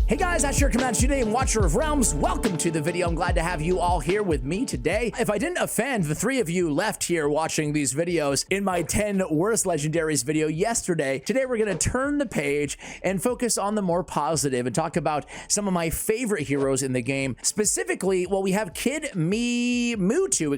Hey guys, Asher coming at you today, and Watcher of Realms. Welcome to the video. I'm glad to have you all here with me today. If I didn't offend the three of you left here watching these videos in my 10 worst legendaries video yesterday, today we're going to turn the page and focus on the more positive and talk about some of my favorite heroes in the game. Specifically, well, we have Kid Mutu,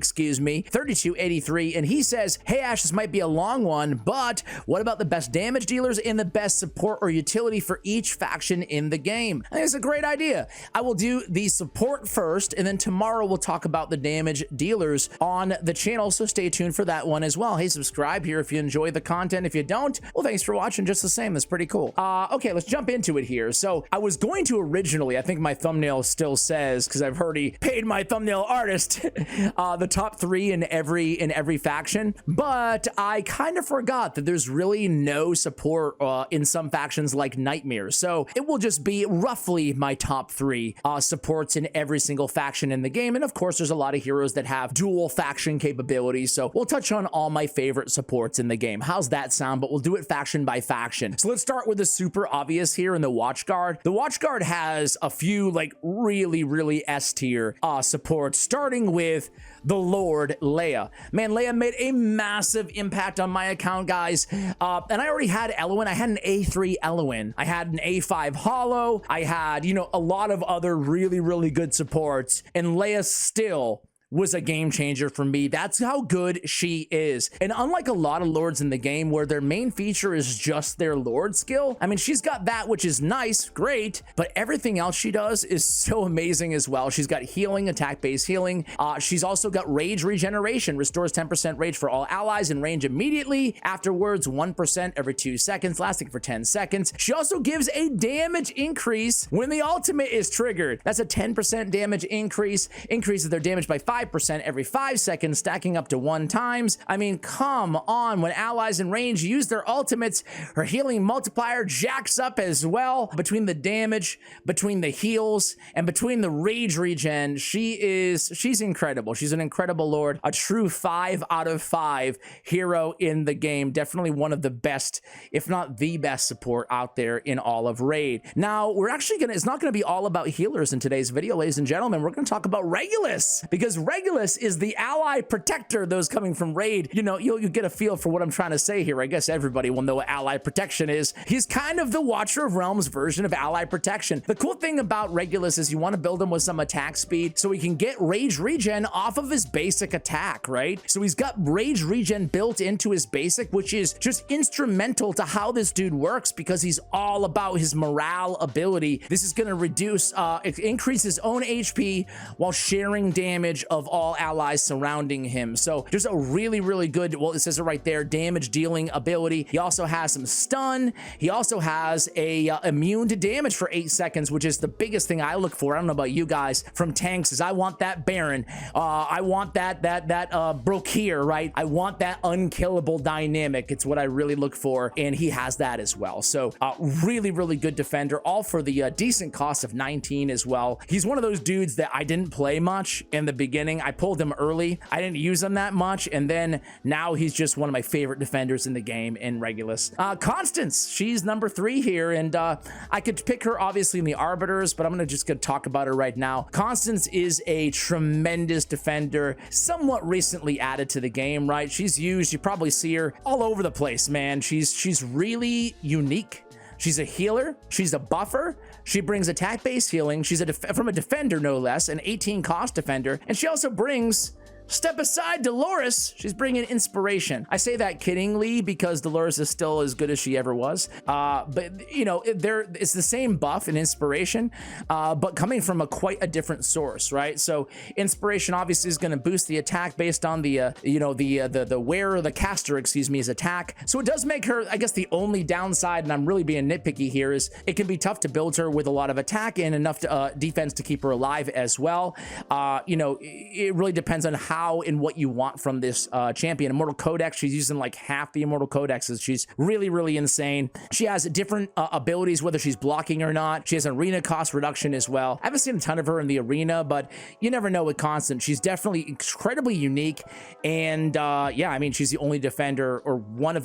3283, and he says, hey Ash, this might be a long one, but what about the best damage dealers and the best support or utility for each faction in the game? I think it's a great idea. I will do the support first, and then tomorrow we'll talk about the damage dealers on the channel, so stay tuned for that one as well. Hey, subscribe here if you enjoy the content. If you don't, well, thanks for watching just the same. That's pretty cool. Okay, let's jump into it here. So I was going to originally, I think my thumbnail still says, because I've already paid my thumbnail artist, the top 3 in every faction, but I kind of forgot that there's really no support in some factions like Nightmares. So it will just be roughly my top 3 supports in every single faction in the game. And of course, there's a lot of heroes that have dual faction capabilities. So we'll touch on all my favorite supports in the game. How's that sound? But we'll do it faction by faction. So let's start with the super obvious here in the Watchguard. The Watchguard has a few like really S tier supports, starting with the Lord Leia. Man, Leia made a massive impact on my account, guys. And I already had Eloin. I had an A3 Eloin. I had an A5 Hollow. I had, you know, a lot of other really good supports. And Leia still was a game changer for me. That's how good she is. And unlike a lot of lords in the game where their main feature is just their lord skill, I mean, she's got that, which is nice, great, but everything else she does is so amazing as well. She's got healing, attack-based healing. She's also got rage regeneration, restores 10% rage for all allies in range immediately. Afterwards, 1% every 2 seconds, lasting for 10 seconds. She also gives a damage increase when the ultimate is triggered. That's a 10% damage increase, increases their damage by 5% every 5 seconds, stacking up to 1 times. I mean, come on. When allies in range use their ultimates, her healing multiplier jacks up as well. Between the damage, between the heals, and between the rage regen, she's incredible. She's an incredible lord, a true 5 out of 5 hero in the game. Definitely one of the best, if not the best support out there in all of Raid. Now, it's not gonna be all about healers in today's video, ladies and gentlemen. We're gonna talk about Regulus, because Regulus is the ally protector. Those coming from Raid, you know, you'll get a feel for what I'm trying to say here. I guess everybody will know what ally protection is. He's kind of the Watcher of Realms version of ally protection. The cool thing about Regulus is you want to build him with some attack speed so he can get rage regen off of his basic attack, right? So he's got rage regen built into his basic, which is just instrumental to how this dude works, because he's all about his morale ability. This is going to increase his own HP while sharing damage of all allies surrounding him. So just a really good, well, it says it right there, damage dealing ability. He also has some stun. He also has a immune to damage for 8 seconds, which is the biggest thing I look for. I don't know about you guys from tanks, is I want that Baron. I want that Brokir, right? I want that unkillable dynamic. It's what I really look for, and he has that as well. So really good defender, all for the decent cost of 19 as well. He's one of those dudes that I didn't play much in the beginning. I pulled him early. I didn't use him that much, and then now he's just one of my favorite defenders in the game in Regulus. Constance, she's number 3 here, and I could pick her obviously in the Arbiters, but I'm gonna talk about her right now. Constance is a tremendous defender, somewhat recently added to the game, right? She's used, you probably see her all over the place, man. She's really unique. She's a healer. She's a buffer. She brings attack-based healing. She's from a defender, no less, an 18 cost defender. And she also brings, step aside, Dolores. She's bringing inspiration. I say that kiddingly because Dolores is still as good as she ever was. But, you know, it's the same buff and inspiration, but coming from quite a different source, right? So inspiration obviously is going to boost the attack based on the, the wearer, the caster, his attack. So it does make her, I guess, the only downside, and I'm really being nitpicky here, is it can be tough to build her with a lot of attack and enough defense to keep her alive as well. You know, it really depends on how and what you want from this champion. Immortal Codex, she's using like half the Immortal Codexes. She's really insane. She has different abilities, whether she's blocking or not. She has arena cost reduction as well. I haven't seen a ton of her in the arena, but you never know with Constant. She's definitely incredibly unique. And yeah, I mean, she's the only defender, or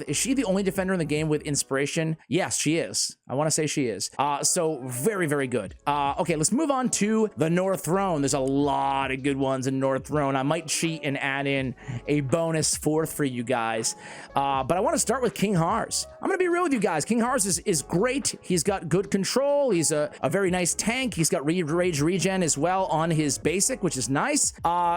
is she the only defender in the game with inspiration? Yes, she is. I want to say she is. So very, very good. Okay, let's move on to the North Throne. There's a lot of good ones in North Throne. I might cheat and add in a bonus fourth for you guys. But I want to start with King Hars. I'm going to be real with you guys. King Hars is great. He's got good control. He's a very nice tank. He's got rage regen as well on his basic, which is nice.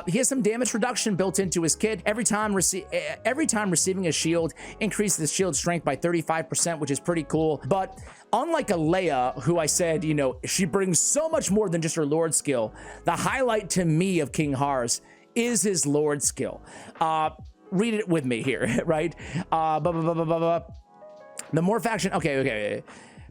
He has some damage reduction built into his kit. Every time receiving a shield, increases the shield strength by 35%, which is pretty cool. But unlike a Leia, who I said, you know, she brings so much more than just her Lord skill, the highlight to me of King Hars is his Lord skill. Read it with me here, right? The more faction, okay.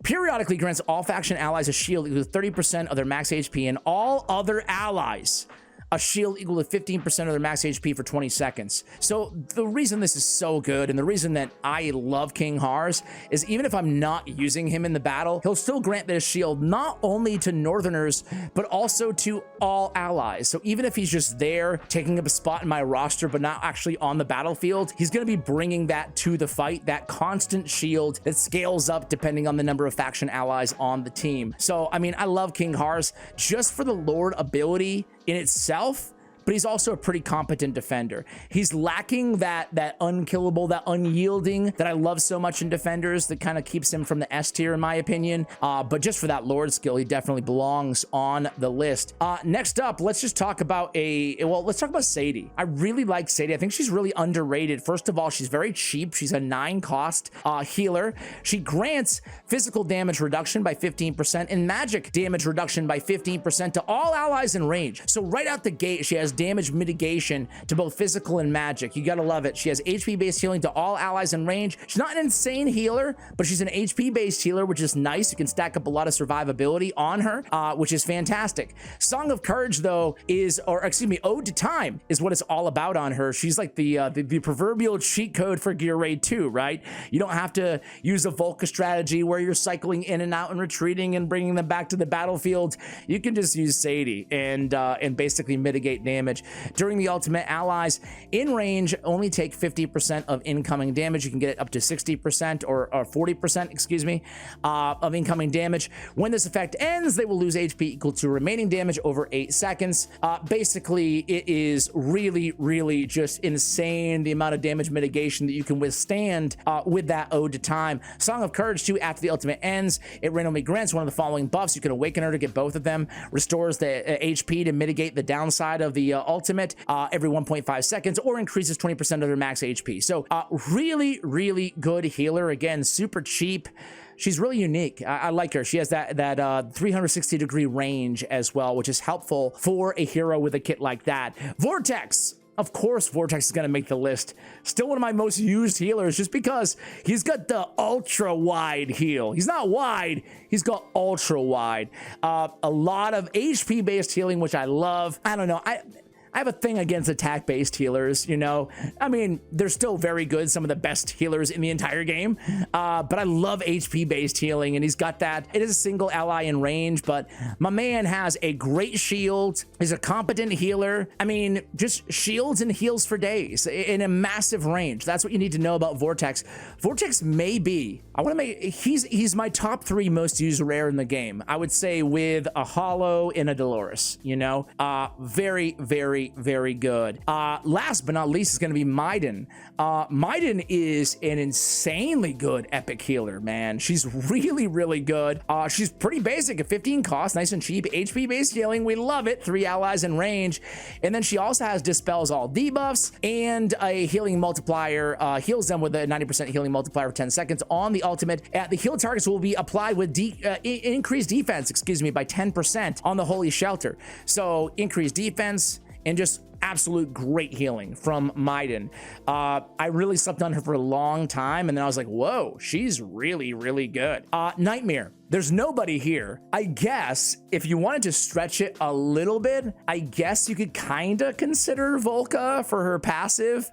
Periodically grants all faction allies a shield equal to 30% of their max HP and all other allies a shield equal to 15% of their max HP for 20 seconds. So the reason this is so good and the reason that I love King Hars is even if I'm not using him in the battle, he'll still grant this shield not only to Northerners, but also to all allies. So even if he's just there taking up a spot in my roster, but not actually on the battlefield, he's going to be bringing that to the fight, that constant shield that scales up depending on the number of faction allies on the team. So, I mean, I love King Hars just for the Lord ability in itself, but he's also a pretty competent defender. He's lacking that unkillable, that unyielding that I love so much in defenders that kind of keeps him from the S tier in my opinion. But just for that Lord skill, he definitely belongs on the list. Next up, let's just talk about let's talk about Sadie. I really like Sadie. I think she's really underrated. First of all, she's very cheap. She's a 9 cost healer. She grants physical damage reduction by 15% and magic damage reduction by 15% to all allies in range. So right out the gate, she has damage mitigation to both physical and magic. You gotta love it. She has HP based healing to all allies in range. She's not an insane healer, but she's an HP based healer, which is nice. You can stack up a lot of survivability on her, which is fantastic. Song of Courage though Ode to Time is what it's all about on her. She's like the proverbial cheat code for Gear Raid 2, right? You don't have to use a Volca strategy where you're cycling in and out and retreating and bringing them back to the battlefield. You can just use Sadie and basically mitigate damage. During the ultimate, allies in range only take 50% of incoming damage. You can get it up to 60% or 40%, excuse me, of incoming damage. When this effect ends, they will lose HP equal to remaining damage over 8 seconds. Basically, it is really, really just insane the amount of damage mitigation that you can withstand with that Ode to Time. Song of Courage too, after the ultimate ends, it randomly grants one of the following buffs. You can awaken her to get both of them, restores the HP to mitigate the downside of the ultimate every 1.5 seconds, or increases 20% of their max HP. So really, really good healer. Again, super cheap. She's really unique. I like her. She has that 360-degree range as well, which is helpful for a hero with a kit like that. Vortex. Of course, Vortex is going to make the list. Still one of my most used healers just because he's got the ultra wide heal. He's not wide, he's got ultra wide. A lot of HP based healing, which I love. I don't know. I have a thing against attack-based healers, you know? I mean, they're still very good, some of the best healers in the entire game, but I love HP-based healing, and he's got that. It is a single ally in range, but my man has a great shield. He's a competent healer. I mean, just shields and heals for days in a massive range. That's what you need to know about Vortex. Vortex may be, he's my top 3 most used rare in the game. I would say with a Hollow and a Dolores, you know? Very, very, very good. Last but not least is going to be Maiden. Maiden is an insanely good epic healer, man. She's really, really good. She's pretty basic at 15 cost, nice and cheap, HP based healing. We love it. 3 allies in range. And then she also has dispels all debuffs and a healing multiplier, heals them with a 90% healing multiplier for 10 seconds on the ultimate. The heal targets will be applied with increased defense, by 10% on the Holy Shelter. So increased defense and just absolute great healing from Maiden. I really slept on her for a long time, and then I was like, whoa, she's really, really good. Nightmare. There's nobody here. I guess if you wanted to stretch it a little bit, I guess you could kind of consider Volca for her passive.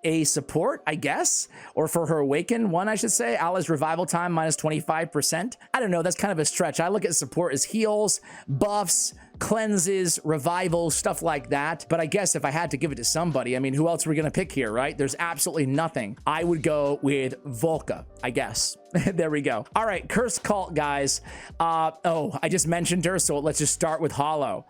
a support, I guess, or for her awaken one, I should say. Ally's revival time minus 25%. I don't know, that's kind of a stretch. I look at support as heals, buffs, cleanses, revivals, stuff like that. But I guess if I had to give it to somebody, I mean, who else are we gonna pick here, right? There's absolutely nothing. I would go with Volka, I guess. There we go. All right, Cursed Cult, guys. Oh, I just mentioned her, so let's just start with Hollow.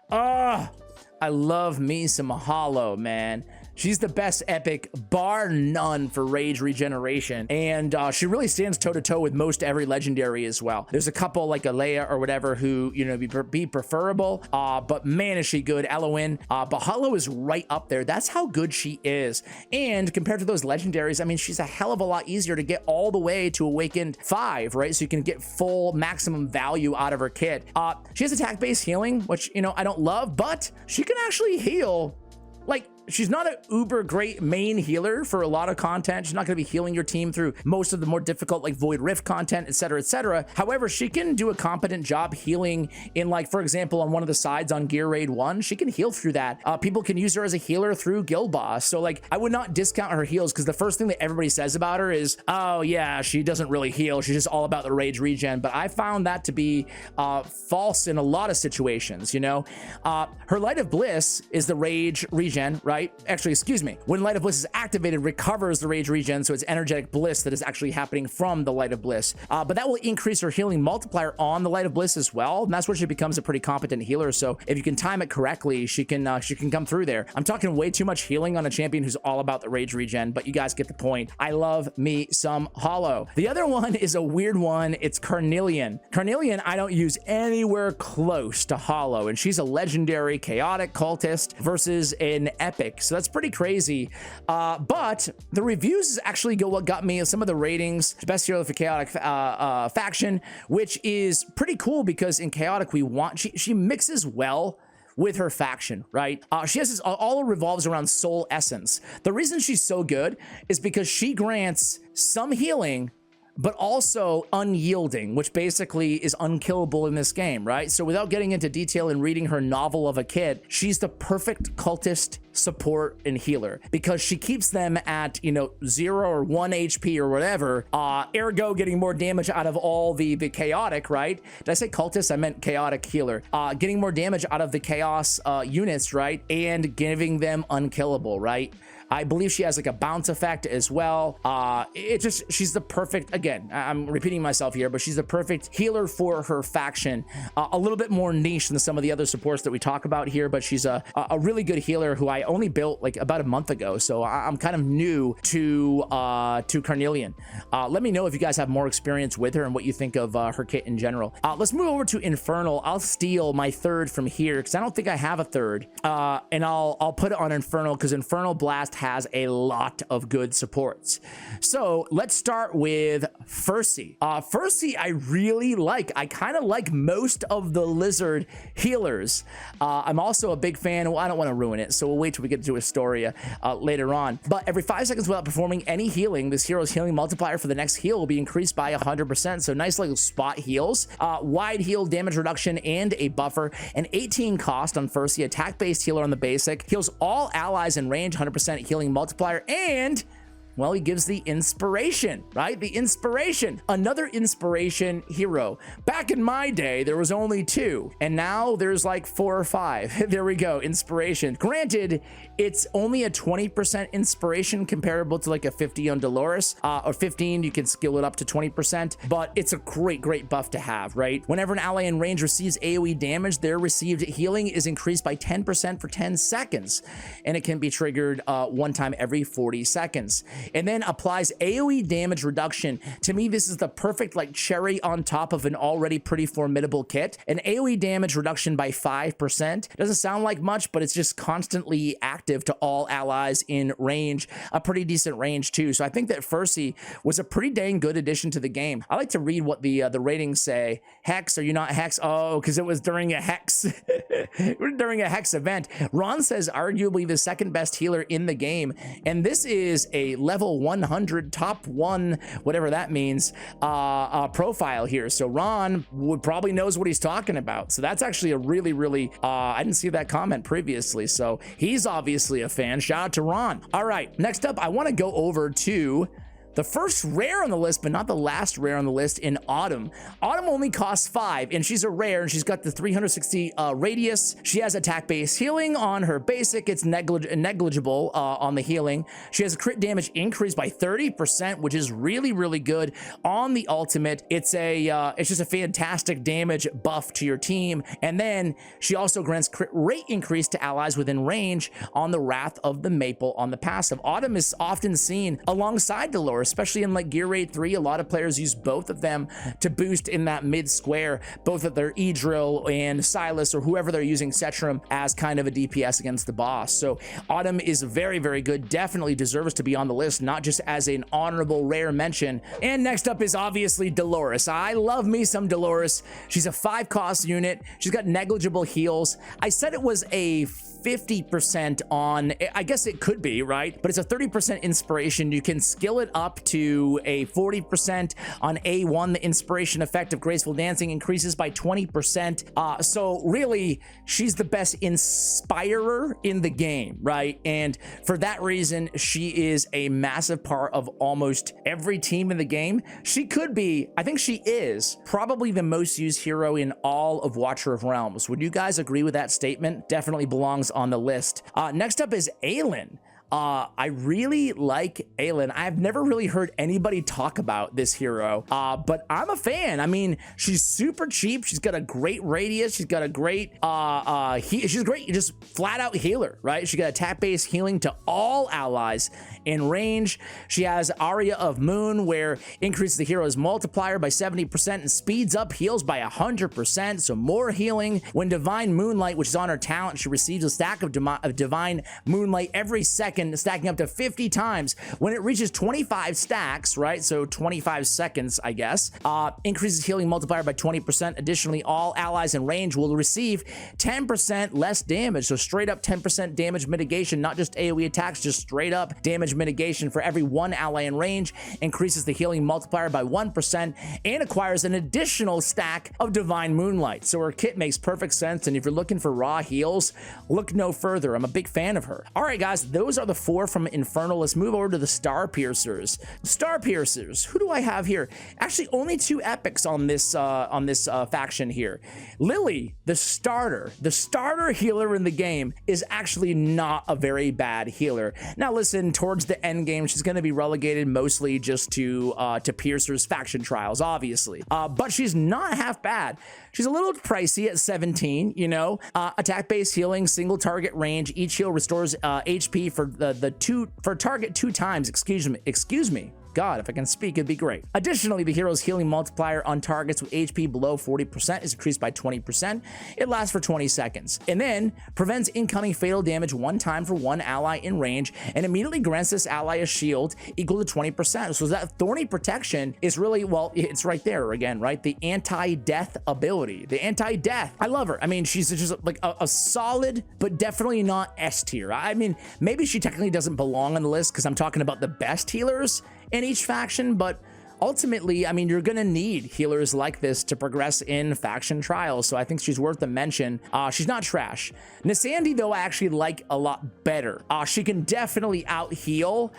I love me some Hollow, man. She's the best epic, bar none, for rage regeneration. And she really stands toe-to-toe with most every legendary as well. There's a couple like Alea or whatever who, you know, be preferable. But man, is she good. Eloin. But Hollow is right up there. That's how good she is. And compared to those legendaries, I mean, she's a hell of a lot easier to get all the way to Awakened 5, right? So you can get full maximum value out of her kit. She has attack-based healing, which, you know, I don't love, but she can actually heal. Like, she's not an uber great main healer for a lot of content. She's not going to be healing your team through most of the more difficult like Void Rift content, etc., etc. However, she can do a competent job healing in, like, for example, on one of the sides on Gear Raid 1, she can heal through that. People can use her as a healer through Guild Boss. So, like, I would not discount her heals, because the first thing that everybody says about her is, oh yeah, she doesn't really heal. She's just all about the rage regen. But I found that to be false in a lot of situations, you know? Her Light of Bliss is the rage regen, right? Actually, excuse me. When Light of Bliss is activated, recovers the rage regen, so it's energetic bliss that is actually happening from the Light of Bliss. But that will increase her healing multiplier on the Light of Bliss as well, and that's where she becomes a pretty competent healer. So if you can time it correctly, she can come through there. I'm talking way too much healing on a champion who's all about the rage regen, but you guys get the point. I love me some Hollow. The other one is a weird one. It's Carnelian. Carnelian, I don't use anywhere close to Hollow, and she's a legendary chaotic cultist versus an epic. So that's pretty crazy. But the reviews is actually what got me some of the ratings. Best hero for chaotic faction, which is pretty cool, because in chaotic she mixes well with her faction, right? She has this, all revolves around soul essence. The reason she's so good is because she grants some healing, but also unyielding, which basically is unkillable in this game, right? So without getting into detail and reading her novel of a kid, she's the perfect cultist support and healer, because she keeps them at, you know, 0 or 1 HP or whatever, ergo getting more damage out of all the chaotic, right? Did I say cultist? I meant chaotic healer. Getting more damage out of the chaos units, right? And giving them unkillable, right? I believe she has like a bounce effect as well. She's the perfect, again, I'm repeating myself here, but she's the perfect healer for her faction. A little bit more niche than some of the other supports that we talk about here, but she's a really good healer who I only built like about a month ago. So I'm kind of new to Carnelian. Let me know if you guys have more experience with her and what you think of her kit in general. Let's move over to Infernal. I'll steal my third from here, because I don't think I have a third. And I'll put it on Infernal, because Infernal Blast has a lot of good supports. So let's start with Furcy. Furcy I really like. I kind of like most of the lizard healers. I'm also a big fan, well, I don't want to ruin it, so we'll wait till we get to Astoria later on. But every 5 seconds without performing any healing, this hero's healing multiplier for the next heal will be increased by 100%. So nice little spot heals, wide heal, damage reduction, and a buffer. An 18 cost on Furcy, attack-based healer on the basic, heals all allies in range, 100% healing multiplier, and well, he gives the inspiration, right? The inspiration, another inspiration hero. Back in my day, there was only 2, and now there's like 4 or 5. There we go, inspiration. Granted, it's only a 20% inspiration comparable to like a 50 on Dolores, or 15, you can skill it up to 20%, but it's a great buff to have, right? Whenever an ally in range receives AoE damage, their received healing is increased by 10% for 10 seconds, and it can be triggered one time every 40 seconds. And then applies AoE damage reduction. To me, this is the perfect like cherry on top of an already pretty formidable kit. An AoE damage reduction by 5%. Doesn't sound like much, but it's just constantly active to all allies in range. A pretty decent range too. So I think that Furcy was a pretty dang good addition to the game. I like to read what the ratings say. Hex, are you not Hex? Oh, because it was during a Hex. During a Hex event. Ron says arguably the second best healer in the game. And this is a level level 100 top 1, whatever that means, profile here. So Ron would probably knows what he's talking about. So that's actually a really, I didn't see that comment previously. So he's obviously a fan. Shout out to Ron. All right, next up, I want to go over to the first rare on the list, but not the last rare on the list, in Autumn. Autumn only costs 5, and she's a rare, and she's got the 360 radius. She has attack-based healing on her basic. It's negligible on the healing. She has a crit damage increase by 30%, which is really good on the ultimate. It's just a fantastic damage buff to your team. And then she also grants crit rate increase to allies within range on the Wrath of the Maple on the passive. Autumn is often seen alongside Dolores, especially in like Gear Raid 3. A lot of players use both of them to boost in that mid square, both of their E-Drill and Silas, or whoever they're using Setram as kind of a DPS against the boss. So Autumn is very good, definitely deserves to be on the list, not just as an honorable rare mention. And next up is obviously Dolores. I love me some Dolores. She's a 5 cost unit. She's got negligible heals. I said it was a 50% on, I guess it could be, right? But it's a 30% inspiration. You can skill it up to a 40% on A1. The inspiration effect of graceful dancing increases by 20%. So really, she's the best inspirer in the game, right? And for that reason, she is a massive part of almost every team in the game. She could be, I think she is, probably the most used hero in all of Watcher of Realms. Would you guys agree with that statement? Definitely belongs on the list. Next up is Eloin. I really like Eloin. I've never really heard anybody talk about this hero, but I'm a fan. I mean, she's super cheap. She's got a great radius. She's got a great, she's great, just flat out healer, right? She got attack-based healing to all allies in range. She has Aria of Moon, where increases the hero's multiplier by 70% and speeds up heals by 100%, so more healing. When Divine Moonlight, which is on her talent, she receives a stack of Divine Moonlight every second, stacking up to 50 times. When it reaches 25 stacks, right, so 25 seconds, I guess, increases healing multiplier by 20%. Additionally, all allies in range will receive 10% less damage, so straight up 10% damage mitigation, not just AoE attacks, just straight up damage mitigation for every one ally in range. Increases the healing multiplier by 1% and acquires an additional stack of Divine Moonlight. So her kit makes perfect sense, and if you're looking for raw heals, look no further. I'm a big fan of her. All right, guys, those are the 4 from Infernal. Let's move over to the Star Piercers. Star Piercers, who do I have here? Actually, only 2 epics on this faction here. Lily, the starter healer in the game, is actually not a very bad healer. Now listen, towards the end game, she's going to be relegated mostly just to Piercer's faction trials, obviously. But she's not half bad. She's a little pricey at 17, you know. Attack-based healing, single target range. Each heal restores HP for target 2 times. Excuse me. God, if I can speak, it'd be great. Additionally, the hero's healing multiplier on targets with HP below 40% is increased by 20%. It lasts for 20 seconds. And then prevents incoming fatal damage 1 time for 1 ally in range, and immediately grants this ally a shield equal to 20%. So that thorny protection is really, well, it's right there again, right? The anti-death ability. The anti-death. I love her. I mean, she's just like a solid, but definitely not S tier. I mean, maybe she technically doesn't belong on the list because I'm talking about the best healers in each faction, but ultimately, I mean, you're gonna need healers like this to progress in faction trials, so I think she's worth a mention. She's not trash. Nandi, though, I actually like a lot better. She can definitely out heal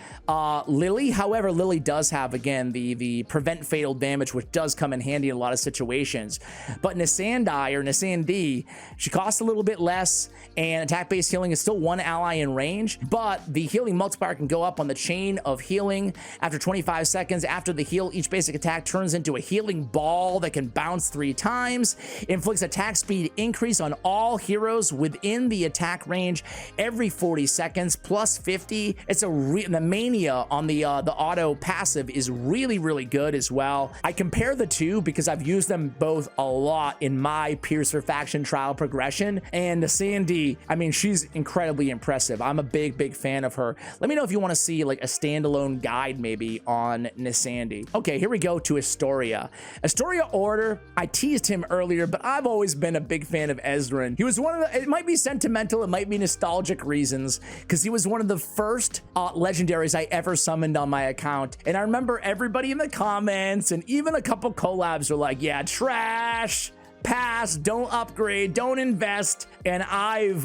Lily. However, Lily does have, again, the prevent fatal damage, which does come in handy in a lot of situations. But Nandi, she costs a little bit less, and attack-based healing is still 1 ally in range, but the healing multiplier can go up on the chain of healing after 25 seconds. After the heal, each basic attack turns into a healing ball that can bounce 3 times, inflicts attack speed increase on all heroes within the attack range every 40 seconds, plus 50. It's the mania on the auto passive is really good as well. I compare the 2 because I've used them both a lot in my Piercer faction trial progression, and Sandy, I mean, she's incredibly impressive. I'm a big fan of her. Let me know if you want to see like a standalone guide maybe on Nandi. Okay, here we go to Astoria. Astoria Order, I teased him earlier, but I've always been a big fan of Ezrin. He was one of the, it might be sentimental, it might be nostalgic reasons, because he was one of the first legendaries I ever summoned on my account. And I remember everybody in the comments and even a couple collabs were like, yeah, trash. Pass, don't upgrade, don't invest. And I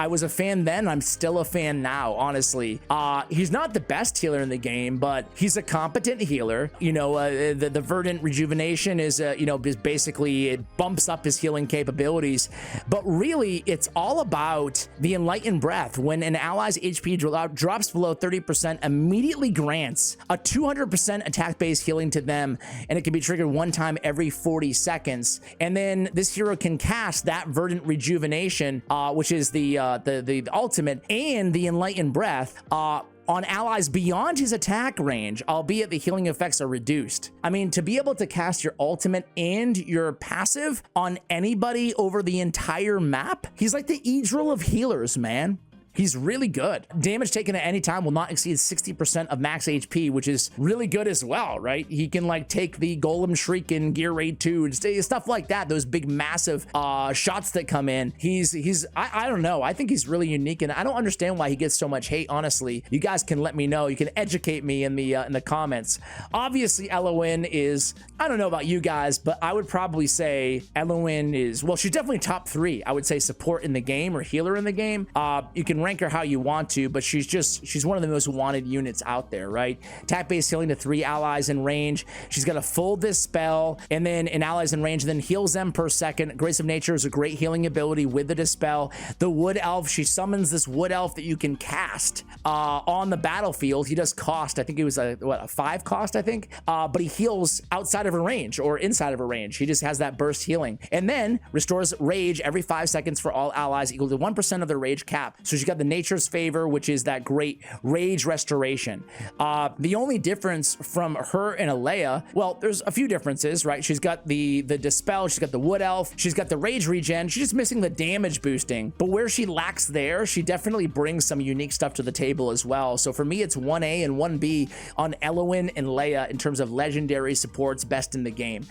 was a fan then, I'm still a fan now, honestly. He's not the best healer in the game, but he's a competent healer. You know, the Verdant Rejuvenation is, you know, basically it bumps up his healing capabilities. But really, it's all about the Enlightened Breath. When an ally's HP drops below 30%, immediately grants a 200% attack-based healing to them, and it can be triggered one time every 40 seconds. And then this hero can cast that Verdant Rejuvenation, which is the ultimate, and the Enlightened Breath on allies beyond his attack range, albeit the healing effects are reduced. I mean, to be able to cast your ultimate and your passive on anybody over the entire map, he's like the Idril of healers, man. He's really good. Damage taken at any time will not exceed 60% of max HP, which is really good as well, right? He can like take the Golem Shriek in Gear Raid 2 and stuff like that. Those big massive shots that come in. I don't know. I think he's really unique, and I don't understand why he gets so much hate, honestly. You guys can let me know. You can educate me in the comments. Obviously, Eloin is, I don't know about you guys, but I would probably say Eloin is, well, she's definitely top 3. I would say support in the game or healer in the game. You can rank her how you want to, but she's one of the most wanted units out there, right? Attack-based healing to 3 allies in range. She's got a full Dispel, and then in allies in range, then heals them per second. Grace of Nature is a great healing ability with the Dispel. The Wood Elf, she summons this Wood Elf that you can cast on the battlefield. He does cost, I think it was a 5 cost, I think, but he heals outside of her range or inside of her range. He just has that burst healing, and then restores rage every 5 seconds for all allies, equal to 1% of their rage cap. So she's got the Nature's Favor, which is that great rage restoration. The only difference from her and Alea, well, there's a few differences, right? She's got the Dispel, she's got the Wood Elf, she's got the rage regen, she's just missing the damage boosting. But where she lacks there, she definitely brings some unique stuff to the table as well. So for me, it's 1A and 1B on Eloin and Leia in terms of legendary supports, best in the game.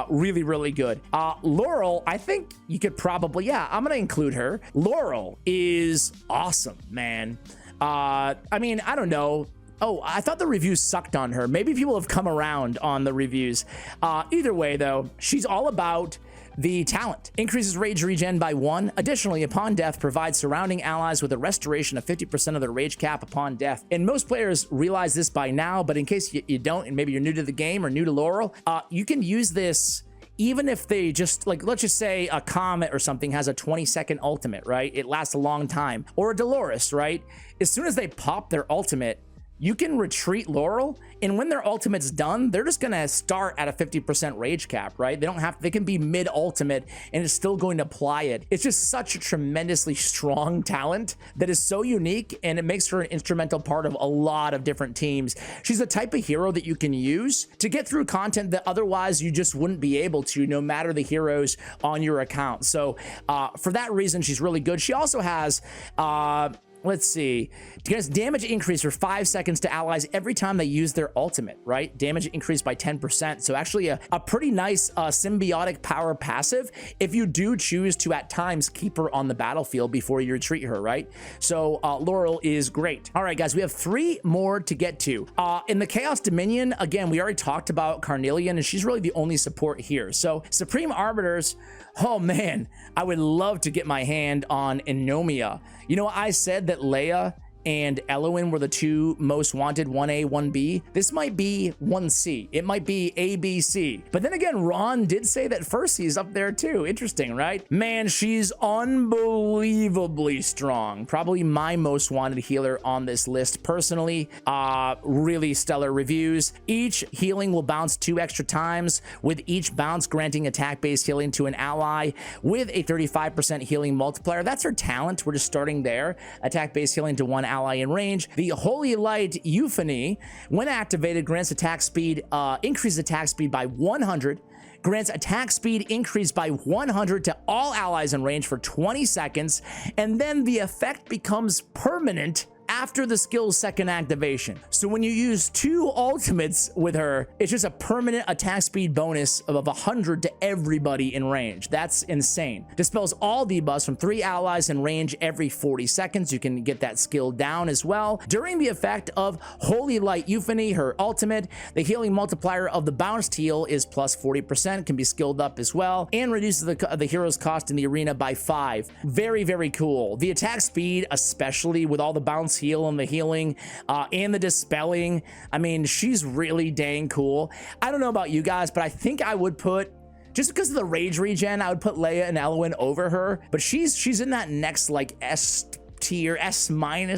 Really, really good. Laurel, I think you could probably, yeah, I'm gonna include her. Laurel is awesome, man. I mean, I don't know. Oh, I thought the reviews sucked on her. Maybe people have come around on the reviews. Either way, though, she's all about the talent. Increases rage regen by 1. Additionally, upon death, provides surrounding allies with a restoration of 50% of their rage cap upon death. And most players realize this by now, but in case you don't, and maybe you're new to the game or new to Laurel, you can use this even if they just, like, let's just say a Comet or something has a 20-second ultimate, right? It lasts a long time. Or a Dolores, right? As soon as they pop their ultimate, you can retreat Laurel, and when their ultimate's done, they're just gonna start at a 50% rage cap, right? They don't have, they can be mid-ultimate and it's still going to apply it. It's just such a tremendously strong talent that is so unique, and it makes her an instrumental part of a lot of different teams. She's the type of hero that you can use to get through content that otherwise you just wouldn't be able to, no matter the heroes on your account. So for that reason, she's really good. She also has let's see, gets damage increase for 5 seconds to allies every time they use their ultimate, right? Damage increased by 10%. So actually a pretty nice symbiotic power passive if you do choose to at times keep her on the battlefield before you retreat her, right? So Laurel is great. All right, guys, we have 3 more to get to. In the Chaos Dominion, again, we already talked about Carnelian, and she's really the only support here. So Supreme Arbiters, oh man, I would love to get my hand on Enomia. You know, I said that Leia and Eloin were the 2 most wanted, 1A, 1B. This might be 1C. It might be A, B, C. But then again, Ron did say that Fercy's up there too. Interesting, right? Man, she's unbelievably strong. Probably my most wanted healer on this list personally. Really stellar reviews. Each healing will bounce 2 extra times, with each bounce granting attack-based healing to an ally with a 35% healing multiplier. That's her talent. We're just starting there. Attack-based healing to 1 ally in range. The Holy Light Euphony, when activated, grants attack speed, increases attack speed by 100, grants attack speed increase by 100 to all allies in range for 20 seconds, and then the effect becomes permanent after the skill's second activation. So when you use 2 ultimates with her, it's just a permanent attack speed bonus of 100 to everybody in range. That's insane. Dispels all debuffs from 3 allies in range every 40 seconds. You can get that skill down as well. During the effect of Holy Light Euphony, her ultimate, the healing multiplier of the bounced heal is plus 40%, can be skilled up as well, and reduces the hero's cost in the arena by 5. Very, very cool. The attack speed, especially with all the bounce heal and the healing and the dispelling, I mean, she's really dang cool. I don't know about you guys, but I think I would put, just because of the rage regen, I would put Leia and Eloin over her, but she's in that next like S tier, S-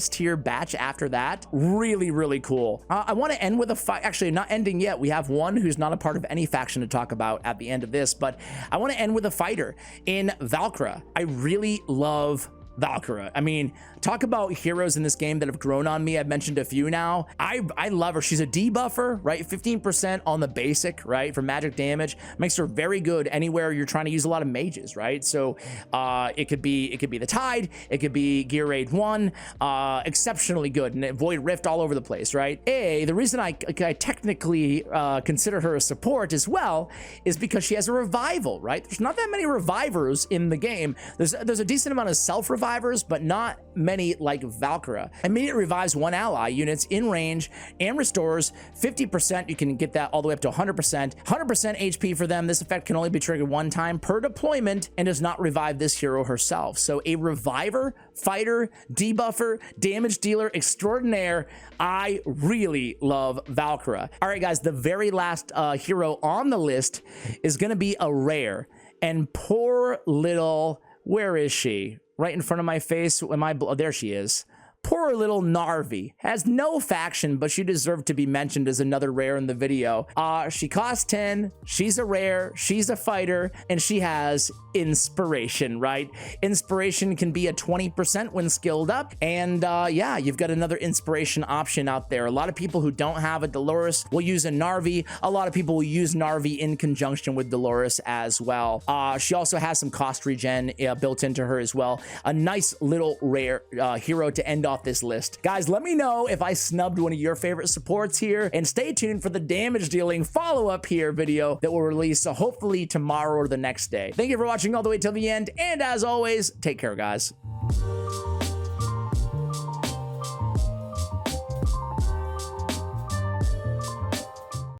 tier batch after that. Really, really cool. I want to end with a fight. Actually, not ending yet. We have one who's not a part of any faction to talk about at the end of this, but I want to end with a fighter in Valkur. I really love Valkur. I mean, talk about heroes in this game that have grown on me. I've mentioned a few now. I love her. She's a debuffer, right? 15% on the basic, right? For magic damage. Makes her very good anywhere you're trying to use a lot of mages, right? So it could be the Tide, it could be Gear Raid 1, exceptionally good, and Void Rift all over the place, right? The reason I technically consider her a support as well is because she has a revival, right? There's not that many revivers in the game. There's a decent amount of self-revivers, but not many like Valkur. Immediate revives 1 ally units in range and restores 50%. You can get that all the way up to 100%. 100% HP for them. This effect can only be triggered 1 time per deployment and does not revive this hero herself. So a reviver, fighter, debuffer, damage dealer extraordinaire. I really love Valkur. All right, guys, the very last hero on the list is going to be a rare. And poor little, where is she? Right in front of my face. There she is. Poor little Narvi has no faction, but she deserved to be mentioned as another rare in the video. She costs 10. She's a rare. She's a fighter, and she has inspiration, right? Inspiration can be a 20% when skilled up, and yeah, you've got another inspiration option out there. A lot of people who don't have a Dolores will use a Narvi. A lot of people will use Narvi in conjunction with Dolores as well. She also has some cost regen built into her as well. A nice little rare hero to end off this list. Guys, let me know if I snubbed one of your favorite supports here, and stay tuned for the damage dealing follow-up here video that will release hopefully tomorrow or the next day. Thank you for watching all the way till the end, and as always, take care, guys.